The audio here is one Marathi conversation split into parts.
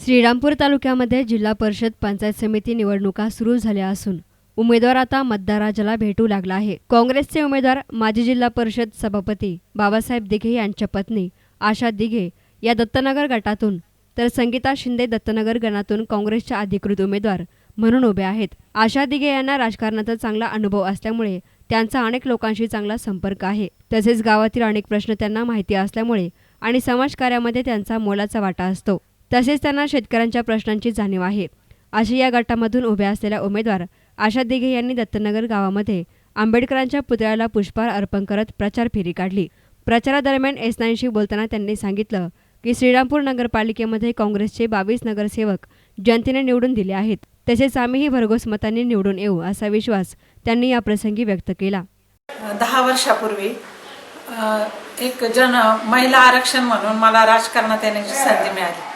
श्रीरामपूर तालुक्यामध्ये जिल्हा परिषद पंचायत समिती निवडणुका सुरू झाल्या असून उमेदवार आता मतदाराला भेटू लागला आहे। काँग्रेसचे उमेदवार माजी जिल्हा परिषद सभापती बाबासाहेब दिघे यांच्या पत्नी आशा दिघे या दत्तनगर गटातून तर संगीता शिंदे दत्तनगर गणातून काँग्रेसच्या अधिकृत उमेदवार म्हणून उभे आहेत। आशा दिघे यांना राजकारणाचा चांगला अनुभव असल्यामुळे त्यांचा अनेक लोकांशी चांगला संपर्क आहे। तसेच गावातील अनेक प्रश्न त्यांना माहिती असल्यामुळे आणि समाजकार्यामध्ये त्यांचा मोलाचा वाटा असतो। तसेच त्यांना शेतकऱ्यांच्या प्रश्नांची जाणीव आहे। अशी या गटामधून उभ्या असलेल्या उमेदवार आशा दिघे यांनी दत्तनगर गावामध्ये आंबेडकरांच्या पुतळ्याला पुष्पहार अर्पण करत प्रचार फेरी काढली। प्रचारादरम्यान एस9शी बोलताना त्यांनी सांगितलं की श्रीरामपूर नगरपालिकेमध्ये काँग्रेसचे 22 नगरसेवक जनतेने निवडून दिले आहेत। तसेच आम्हीही भरघोस मतांनी निवडून येऊ असा विश्वास त्यांनी या प्रसंगी व्यक्त केला। 10 वर्षापूर्वी एक महिला आरक्षण म्हणून मला राजकारणात येण्याची संधी मिळाली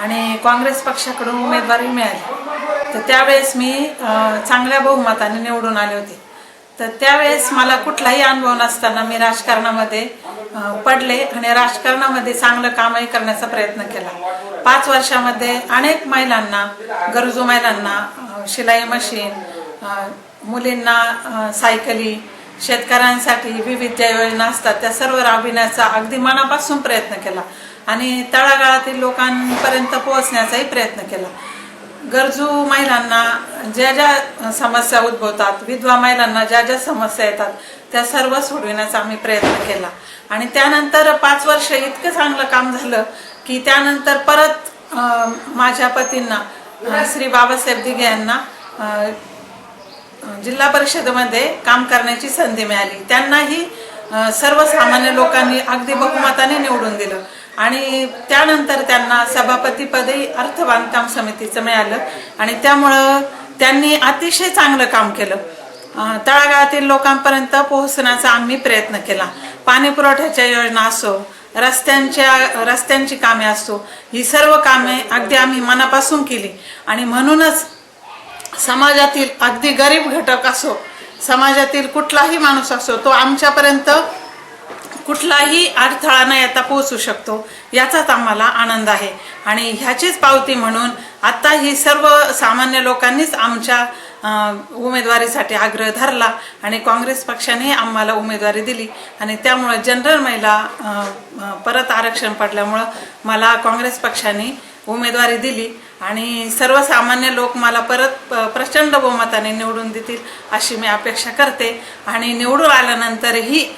आणि काँग्रेस पक्षाकडून उमेदवारी मिळाली। तर त्यावेळेस मी चांगल्या बहुमताने निवडून आले होते। तर त्यावेळेस मला कुठलाही अनुभव नसताना मी राजकारणामध्ये पडले आणि राजकारणामध्ये चांगलं कामही करण्याचा प्रयत्न केला। 5 वर्षामध्ये अनेक महिलांना, गरजू महिलांना शिलाई मशीन, मुलींना सायकली, शेतकऱ्यांसाठी विविध ज्या योजना असतात त्या सर्व राबविण्याचा अगदी मनापासून प्रयत्न केला आणि तळागाळातील लोकांपर्यंत पोहोचण्याचाही प्रयत्न केला। गरजू महिलांना ज्या ज्या समस्या उद्भवतात, विधवा महिलांना ज्या ज्या समस्या येतात त्या सर्व सोडविण्याचा आम्ही प्रयत्न केला आणि त्यानंतर 5 वर्ष इतकं चांगलं काम झालं की त्यानंतर परत माझ्या पतींना श्री बाबासाहेब दिघे यांना जिल्हा परिषदेमध्ये काम करण्याची संधी मिळाली। त्यांनाही सर्वसामान्य लोकांनी अगदी बहुमताने निवडून दिलं आणि त्यानंतर त्यांना सभापतीपदही अर्थ बांधकाम समितीचं मिळालं आणि त्यामुळं त्यांनी अतिशय चांगलं काम केलं। तळागाळातील लोकांपर्यंत पोहोचण्याचा आम्ही प्रयत्न केला। पाणी पुरवठ्याच्या योजना असो, रस्त्यांची कामे असो, ही सर्व कामे अगदी आम्ही मनापासून केली आणि म्हणूनच समाजातील अगदी गरीब घटक असो, समाजातील कुठलाही माणूस असो, तो आमच्यापर्यंत कुठलाही अडथळा न येता पोहोचू शकतो याचाच आम्हाला आनंद आहे आणि ह्याचीच पावती म्हणून आता ही सर्व सामान्य लोकांनीच आमच्या उमेदवारीसाठी आग्रह धरला आणि काँग्रेस पक्षाने आम्हाला उमेदवारी दिली आणि त्यामुळे जनरल महिला परत आरक्षण पडल्यामुळं मला काँग्रेस पक्षाने उमेदवारी दिली आणि सर्वसामान्य लोक मला परत प्रचंड बहुमताने निवडून देतील अशी मी अपेक्षा करते आणि निवडून आल्यानंतरही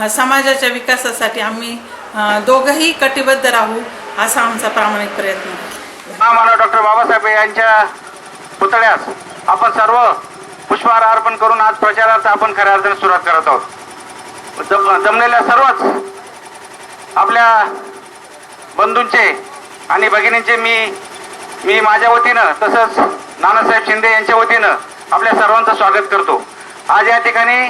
समाजाच्या विकासासाठी आम्ही दोघंही कटिबद्ध राहू असा आमचा प्रामाणिक प्रयत्न आहे। आम्हाला डॉक्टर बाबासाहेब यांच्या पुतळ्यास आपण सर्व पुष्पहार अर्पण करून आज प्रचारार्थ आपण खऱ्या अर्थाने सुरुवात करत आहोत। जमलेल्या सर्वच आपल्या बंधूंचे आणि भगिनींचे मी माझ्या वतीनं तसंच नानासाहेब शिंदे यांच्या वतीनं आपल्या सर्वांचं स्वागत करतो। आज या ठिकाणी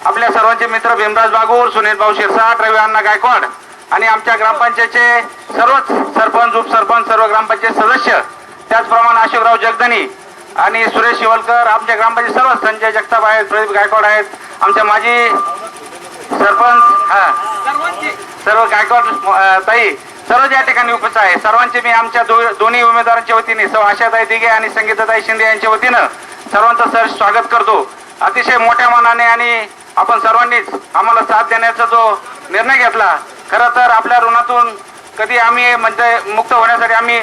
आपल्या सर्वांचे मित्र भीमराज बागूर, सुनील भाऊ शिरसाट, रवी अण्णा गायकवाड आणि आमच्या ग्रामपंचायतचे सर्वच सरपंच, उपसरपंच, सर्व ग्रामपंचायत सदस्य, त्याचप्रमाणे अशोकराव जगदनी आणि सुरेश शिवलकर, आमच्या ग्रामपंचायत सर्व संजय जगताप आहेत, प्रदीप गायकवाड आहेत, आमच्या माजी सरपंच सर्व गायकवाड ताई सर्व या ठिकाणी उपस्थित आहे। सर्वांचे मी आमच्या दोन्ही उमेदवारांच्या वतीने सौ आशाताई दिघे आणि संगीताताई शिंदे यांच्या वतीनं सर्वांचं सर स्वागत करतो। अतिशय मोठ्या मनाने आणि आपण सर्वांनीच आम्हाला साथ देण्याचा जो निर्णय घेतला, खरं तर आपल्या ऋणातून कधी आम्ही म्हणजे मुक्त होण्यासाठी आम्ही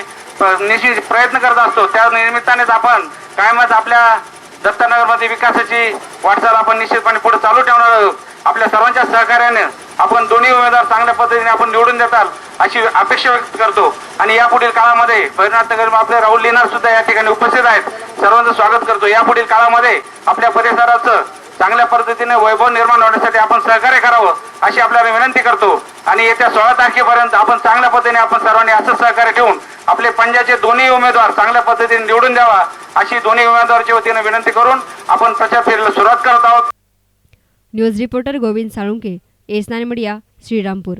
निश्चित प्रयत्न करत असतो। त्या निमित्तानेच आपण कायमच आपल्या दत्तनगरमध्ये विकासाची वाटचाल आपण निश्चितपणे पुढे चालू ठेवणार आहोत। आपल्या सर्वांच्या सहकार्याने आपण दोन्ही उमेदवार चांगल्या पद्धतीने आपण निवडून देताल अशी अपेक्षा व्यक्त करतो आणि यापुढील काळामध्ये भैरवनाथनगर आपले राहुल लिनार सुद्धा या ठिकाणी उपस्थित आहेत, सर्वांचं स्वागत करतो। यापुढील काळामध्ये आपल्या परिसराचं चांगल्या पद्धतीने वैभव निर्माण होण्यासाठी आपण सहकार्य करावं अशी आपल्याला विनंती करतो आणि येत्या 16 तारखेपर्यंत आपण चांगल्या पद्धतीने आपण सर्वांनी असं सहकार्य ठेवून आपले पंजाचे दोन्ही उमेदवार चांगल्या पद्धतीने निवडून द्यावा अशी दोन्ही उमेदवारांच्या वतीने विनंती करून आपण प्रचार फेरीला सुरुवात करत आहोत। News reporter Govind Salunke, S nine media, Shrirampur.